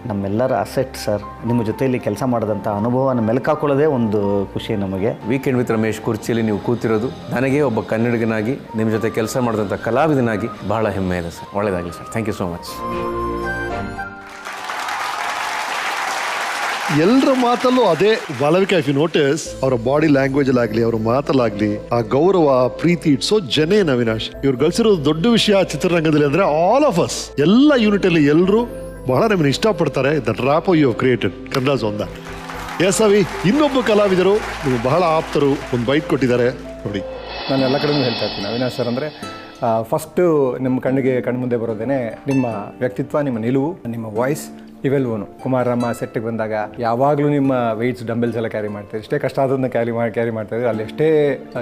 ನಮ್ಮೆಲ್ಲರ ಅಸೆಟ್ ಸರ್. ನಿಮ್ಮ ಜೊತೆಯಲ್ಲಿ ಕೆಲಸ ಮಾಡಿದಂಥ ಅನುಭವನ ಮೆಲುಕಾಕೊಳ್ಳೋದೇ ಒಂದು ಖುಷಿ ನಮಗೆ. ವೀಕೆಂಡ್ ವಿತ್ ರಮೇಶ್ ಕುರ್ಚಿಯಲ್ಲಿ ನೀವು ಕೂತಿರೋದು ನನಗೆ ಒಬ್ಬ ಕನ್ನಡಿಗನಾಗಿ, ನಿಮ್ಮ ಜೊತೆ ಕೆಲಸ ಮಾಡಿದಂಥ ಕಲಾವಿದನಾಗಿ ಬಹಳ ಹೆಮ್ಮೆ ಇದೆ ಸರ್. ಒಳ್ಳೆಯದಾಗಲಿ sir. Thank you so much. ಎಲ್ಲರ ಮಾತಲ್ಲೂ ಅದೇ ಮಾಲವಿಕಾ. ಇಫ್ ಯು ನೋಟಿಸ್ ಅವರ ಬಾಡಿ ಲ್ಯಾಂಗ್ವೇಜ್ ಅಲ್ಲಿ ಆಗ್ಲಿ, ಅವ್ರ ಮಾತಲ್ಲಾಗ್ಲಿ, ಆ ಗೌರವ, ಪ್ರೀತಿ, ಇಟ್ಸ್ ಸೋ ಜೆನ್ಯೂನ್. ಅವಿನಾಶ್, ಇವ್ರು ಗಳಿಸಿರೋದು ದೊಡ್ಡ ವಿಷಯ ಚಿತ್ರರಂಗದಲ್ಲಿ ಅಂದ್ರೆ ಆಲ್ ಆಫ್ ಅಸ್, ಎಲ್ಲ ಯೂನಿಟ್ ಅಲ್ಲಿ ಎಲ್ಲರೂ ಬಹಳ ನಮ್ಮನ್ನು ಇಷ್ಟಪಡ್ತಾರೆ. That rap you have created Kannada ಒಂದ. ಎಸ್ ಅವಿ, ಇನ್ನೊಬ್ಬ ಕಲಾವಿದರು ನೀವು ಬಹಳ ಆಪ್ತರು, ಒಂದು ಬೈಟ್ ಕೊಟ್ಟಿದ್ದಾರೆ ನೋಡಿ. ನಾನು ಎಲ್ಲ ಕಡೆನೂ ಹೇಳ್ತಾ ಇರ್ತೀನಿ ಅವಿನಾಶ್ ಸರ್ ಅಂದರೆ ಫಸ್ಟು ನಿಮ್ಮ ಕಣ್ಣಿಗೆ ಕಣ್ಮುಂದೆ ಬರೋದೇನೆ ನಿಮ್ಮ ವ್ಯಕ್ತಿತ್ವ, ನಿಮ್ಮ ನಿಲುವು, ನಿಮ್ಮ ವಾಯ್ಸ್ ಇವೆಲ್ಲವೂ. ಕುಮಾರಮ್ಮ ಸೆಟ್ಟಿಗೆ ಬಂದಾಗ ಯಾವಾಗಲೂ ನಿಮ್ಮ ವೆಯ್ಟ್ಸ್ ಡಂಬೆಲ್ಸ್ ಎಲ್ಲ ಕ್ಯಾರಿ ಮಾಡ್ತೀವಿ. ಎಷ್ಟೇ ಕಷ್ಟ ಆದದನ್ನ ಕ್ಯಾರಿ ಮಾಡ್ತಾಯಿದ್ವಿ. ಅಲ್ಲಿ ಎಷ್ಟೇ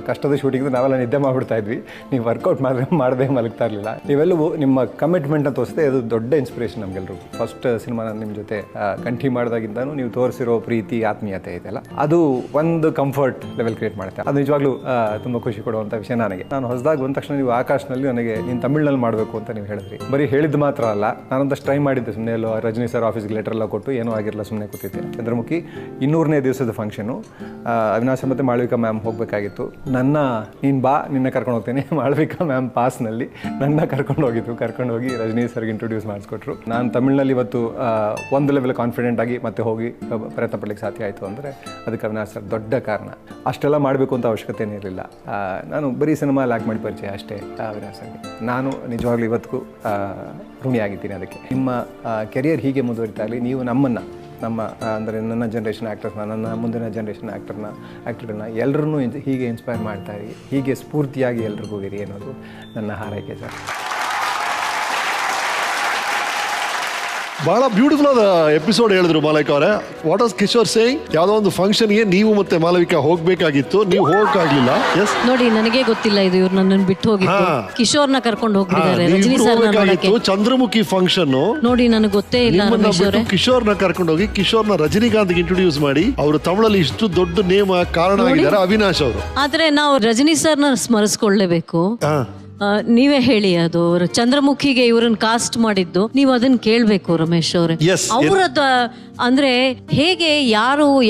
ಕಷ್ಟದ ಶೂಟಿಂಗ್ ನಾವೆಲ್ಲ ನಿದ್ದೆ ಮಾಡಿಬಿಡ್ತಾ ಇದ್ವಿ. ನೀವು ವರ್ಕೌಟ್ ಮಾಡದೆ ಮಲಗ್ತಾ ಇರಲಿಲ್ಲ. ಇವೆಲ್ಲವೂ ನಿಮ್ಮ ಕಮಿಟ್ಮೆಂಟ್ನ ತೋರಿಸಿದೆ. ಅದು ದೊಡ್ಡ ಇನ್ಸ್ಪಿರೇಷನ್ ನಮಗೆಲ್ಲರಿಗೂ. ಫಸ್ಟ್ ಸಿನಿಮಾ ನಾನು ನಿಮ್ಮ ಜೊತೆ ಕಂಠಿ ಮಾಡಿದಾಗಿಂದನೂ ನೀವು ತೋರಿಸಿರೋ ಪ್ರೀತಿ, ಆತ್ಮೀಯತೆ ಇದೆಲ್ಲ ಅದು ಒಂದು ಕಂಫರ್ಟ್ ಲೆವೆಲ್ ಕ್ರಿಯೇಟ್ ಮಾಡುತ್ತೆ. ಅದು ನಿಜವಾಗ್ಲೂ ತುಂಬ ಖುಷಿ ಕೊಡುವಂಥ ವಿಷಯ ನನಗೆ. ನಾನು ಹೊಸದಾಗಿ ಬಂದ ತಕ್ಷಣ ನೀವು ಆಕಾಶನಲ್ಲಿ ನನಗೆ ನೀನು ತಮಿಳ್ನಲ್ಲಿ ಮಾಡಬೇಕು ಅಂತ ನೀವು ಹೇಳಿದ್ರಿ. ಬರೀ ಹೇಳಿದ್ದು ಮಾತ್ರ ಅಲ್ಲ, ನಾನೊಂದಷ್ಟು ಟ್ರೈ ಮಾಡಿದ್ದೆ. ಸುಮ್ಮನೆ ಎಲ್ಲೋ ರಜನಿ ಸರ್ ಆಫೀಸ್ಗೆ ಲೆಟರ್ ಎಲ್ಲ ಕೊಟ್ಟು ಏನೂ ಆಗಿರಲ್ಲ, ಸುಮ್ಮನೆ ಕೂತಿದ್ದೆ. ಚಂದ್ರಮುಖಿ 200ನೇ ದಿವಸದ ಫಂಕ್ಷನು. ಅವಿನಾಶ್ ಮತ್ತು ಮಾಳವಿಕಾ ಮ್ಯಾಮ್ ಹೋಗಬೇಕಾಗಿತ್ತು. ನೀನು ಬಾ, ನಿನ್ನ ಕರ್ಕೊಂಡು ಹೋಗ್ತೇನೆ. ಮಾಳವಿಕಾ ಮ್ಯಾಮ್ ಪಾಸ್ನಲ್ಲಿ ನನ್ನ ಕರ್ಕೊಂಡು ಹೋಗಿ ರಜನಿ ಸರ್ಗೆ ಇಂಟ್ರೊಡ್ಯೂಸ್ ಮಾಡಿಸ್ಕೊಟ್ರು. ನಾನು ತಮಿಳ್ನಲ್ಲಿ ಇವತ್ತು ಒಂದು ಲೆವೆಲ್ ಕಾನ್ಫಿಡೆಂಟ್ ಆಗಿ ಮತ್ತೆ ಹೋಗಿ ಪ್ರಯತ್ನ ಪಡಲಿಕ್ಕೆ ಸಾಧ್ಯ ಆಯಿತು ಅಂದರೆ ಅದಕ್ಕೆ ಅವಿನಾಶ್ ಸರ್ ದೊಡ್ಡ ಕಾರಣ. ಅಷ್ಟೆಲ್ಲ ಮಾಡಬೇಕು ಅಂತ ಅವಶ್ಯಕತೆಯೇ ಇರಲಿಲ್ಲ. ನಾನು ಬರೀ ಸಿನಿಮಾ ಲ್ಯಾಕ್ ಮಾಡಿ ಪರಿಚಯ ಅಷ್ಟೇ ಅವಿನಾಶ್ ಸರ್ಗೆ. ನಾನು ನಿಜವಾಗ್ಲೂ ಇವತ್ತಿಗೂ ಋಣಿಯಾಗಿದ್ದೀನಿ ಅದಕ್ಕೆ. ನಿಮ್ಮ ಕೆರಿಯರ್ ಹೀಗೆ ಮುಂದುವರಿತಾ ಇರಲಿ. ನೀವು ನಮ್ಮ ಅಂದರೆ ನನ್ನ ಜನ್ರೇಷನ್ ಆ್ಯಕ್ಟರ್ಸ್ನ, ನನ್ನ ಮುಂದಿನ ಜನ್ರೇಷನ್ ಆ್ಯಕ್ಟರ್ಗಳನ್ನ ಎಲ್ಲರನ್ನೂ ಹೀಗೆ ಇನ್ಸ್ಪೈರ್ ಮಾಡ್ತಾ ಇರಿ, ಹೀಗೆ ಸ್ಫೂರ್ತಿಯಾಗಿ ಎಲ್ರಿಗೂ ಇರಿ ಅನ್ನೋದು ನನ್ನ ಹಾರೈಕೆ ಸರ್. ಬಹಳ ಬ್ಯೂಟಿಫುಲ್ ಆದ ಎಪಿಸೋಡ್ ಹೇಳಿದ್ರು ಮಾಲವಿಕಾ ಅವರೇ. What was Kishore saying? ಯಾವುದೋ ಒಂದು ಫಂಕ್ಷನ್ಗೆ ನೀವು ಮತ್ತೆ ಮಾಲವಿಕಾ ಹೋಗ್ಬೇಕಾಗಿತ್ತು, ನೀವು ಹೋಗಕ್ಕಾಗ್ಲಿಲ್ಲ. ಎಸ್, ನೋಡಿ, ನನಗೆ ಗೊತ್ತಿಲ್ಲ ಇದು, ಇವ್ರು ನನ್ನನ್ನು ಬಿಟ್ಟು ಹೋಗಿದ್ದು. ಕಿಶೋರ್ನ ಕರ್ಕೊಂಡು ಹೋಗ್ಬಿಟ್ಟಿದ್ದಾರೆ ರಜನಿ ಸರ್. ಚಂದ್ರಮುಖಿ ಫಂಕ್ಷನ್ ನೋಡಿ, ನನಗೆ ಗೊತ್ತೇ ಇಲ್ಲ. ಕಿಶೋರ್ನ ಕರ್ಕೊಂಡು ಹೋಗಿ ಕಿಶೋರ್ನ ರಜನಿಕಾಂತ್ ಇಂಟ್ರೊಡ್ಯೂಸ್ ಮಾಡಿ ಅವರು ತಮಿಳಲ್ಲಿ ಇಷ್ಟು ದೊಡ್ಡ ನೇಮ ಕಾರಣ ಆಗಿದ್ದಾರೆ ಅವಿನಾಶ್ ಅವರು. ಆದ್ರೆ ನಾವು ರಜನಿ ಸರ್ನ ಸ್ಮರಿಸ್ಕೊಳ್ಳೇಬೇಕು. ನೀವೇ ಹೇಳಿ, ಅದು ಚಂದ್ರಮುಖಿಗೆ ಇವ್ರನ್ನ ಕಾಸ್ಟ್ ಮಾಡಿದ್ದು ನೀವು ಅದನ್ನ ಕೇಳ್ಬೇಕು ರಮೇಶ್ ಅವ್ರೆ. ಅವರದ್ದು ಅಂದ್ರೆ ಹೇಗೆ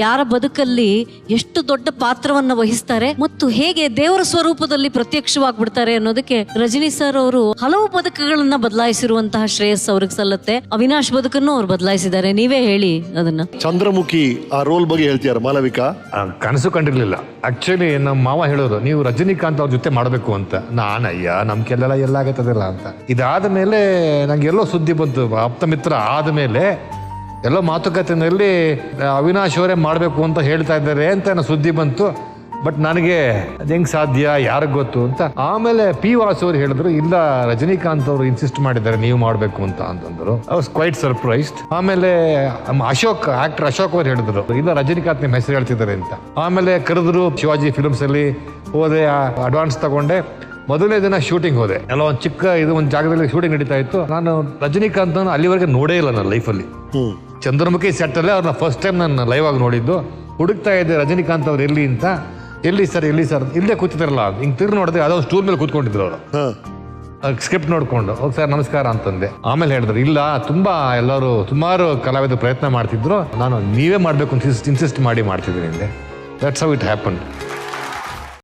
ಯಾರ ಬದುಕಲ್ಲಿ ಎಷ್ಟು ದೊಡ್ಡ ಪಾತ್ರವನ್ನ ವಹಿಸ್ತಾರೆ ಮತ್ತು ಹೇಗೆ ದೇವರ ಸ್ವರೂಪದಲ್ಲಿ ಪ್ರತ್ಯಕ್ಷವಾಗ್ಬಿಡ್ತಾರೆ ಅನ್ನೋದಕ್ಕೆ ರಜನಿ ಸರ್ ಅವರು ಹಲವು ಬದುಕುಗಳನ್ನ ಬದಲಾಯಿಸಿರುವಂತಹ ಶ್ರೇಯಸ್ ಅವ್ರಿಗೆ ಸಲ್ಲತ್ತೆ. ಅವಿನಾಶ್ ಬದುಕನ್ನು ಅವ್ರು ಬದಲಾಯಿಸಿದ್ದಾರೆ. ನೀವೇ ಹೇಳಿ ಅದನ್ನ. ಚಂದ್ರಮುಖಿ ಆ ರೋಲ್ ಬಗ್ಗೆ ಹೇಳ್ತೀಯಾರ ಮಾಲವಿಕಾ? ಕನಸು ಕಂಡಿರ್ಲಿಲ್ಲ. ಆಕ್ಚುಲಿ ನಮ್ಮ ಮಾವ ಹೇಳೋರು, ನೀವು ರಜನಿಕಾಂತ್ ಅವ್ರ ಜೊತೆ ಮಾಡಬೇಕು ಅಂತ. ನಾನಯ್ಯ ನಮ್ ಕೆಲೆಲ್ಲ ಎಲ್ಲಾಗತ್ತದಿಲ್ಲ ಅಂತ. ಇದಾದ ಮೇಲೆ ನಂಗೆ ಎಲ್ಲೋ ಸುದ್ದಿ ಬಂತು, ಆಪ್ತ ಮಿತ್ರ ಆದ್ಮೇಲೆ ಎಲ್ಲೋ ಮಾತುಕತೆಯಲ್ಲಿ ಅವಿನಾಶ್ ಅವರೇ ಮಾಡಬೇಕು ಅಂತ ಹೇಳ್ತಾ ಇದ್ದಾರೆ ಅಂತ ಸುದ್ದಿ ಬಂತು. ಬಟ್ ನನಗೆ ಅದು ಹೆಂಗ್ ಸಾಧ್ಯ, ಯಾರಿಗ್ ಗೊತ್ತು ಅಂತ. ಆಮೇಲೆ ಪಿ ವಾಸು ಅವ್ರು ಹೇಳಿದ್ರು, ಇಲ್ಲ ರಜನಿಕಾಂತ್ ಅವರು ಇನ್ಸಿಸ್ಟ್ ಮಾಡಿದ್ದಾರೆ ನೀವು ಮಾಡಬೇಕು ಅಂತ ಅಂತಂದ್ರು. I was quite surprised. ಆಮೇಲೆ ಆಕ್ಟರ್ ಅಶೋಕ್ ಅವ್ರು ಹೇಳಿದ್ರು, ಇಲ್ಲ ರಜನಿಕಾಂತ್ ನಿಮ್ಮ ಹೆಸರು ಹೇಳ್ತಿದ್ದಾರೆ ಅಂತ. ಆಮೇಲೆ ಕರೆದ್ರು ಶಿವಾಜಿ ಫಿಲ್ಮ್ಸ್ ಅಲ್ಲಿ ಹೋದೆ, ಅಡ್ವಾನ್ಸ್ ತಗೊಂಡೆ. ಮೊದಲನೇ ದಿನ ಶೂಟಿಂಗ್ ಹೋದೆ. ಎಲ್ಲ ಒಂದು ಚಿಕ್ಕ ಒಂದು ಜಾಗದಲ್ಲಿ ಶೂಟಿಂಗ್ ನಡೀತಾ ಇತ್ತು. ನಾನು ರಜನಿಕಾಂತ್ ಅಲ್ಲಿವರೆಗೆ ನೋಡೇ ಇಲ್ಲ ನನ್ನ ಲೈಫಲ್ಲಿ. ಚಂದ್ರಮುಖಿ ಸೆಟ್ ಅಲ್ಲೇ ಅವ್ರನ್ನ ಫಸ್ಟ್ ಟೈಮ್ ನಾನು ಲೈವ್ ಆಗಿ ನೋಡಿದ್ದು. ಹುಡುಕ್ತಾ ಇದ್ದೆ ರಜನಿಕಾಂತ್ ಅವ್ರು ಎಲ್ಲಿ ಅಂತ. ಎಲ್ಲಿ ಸರ್ ಇಲ್ಲೇ ಕೂತಿದಾರಲ್ಲ, ಹಿಂಗ್ ತಿರ್ಗಿ ನೋಡಿದ್ರೆ ಅದೋ ಸ್ಟೂಲ್ ಮೇಲೆ ಕೂತ್ಕೊಂಡಿದ್ರು ಅವರು. ಸ್ಕ್ರಿಪ್ಟ್ ನೋಡ್ಕೊಂಡು ಹೋಗಿ ಸರ್ ನಮಸ್ಕಾರ ಅಂತಂದೆ. ಆಮೇಲೆ ಹೇಳಿದ್ರು, ಇಲ್ಲ ಎಲ್ಲರೂ ಸುಮಾರು ಕಲಾವಿದರು ಪ್ರಯತ್ನ ಮಾಡ್ತಿದ್ರು, ನಾನು ನೀವೇ ಮಾಡ್ಬೇಕು ಅಂತ ಇನ್ಸಿಸ್ಟ್ ಮಾಡಿ ಮಾಡ್ತಿದ್ದೀನಿ. That's how it happen.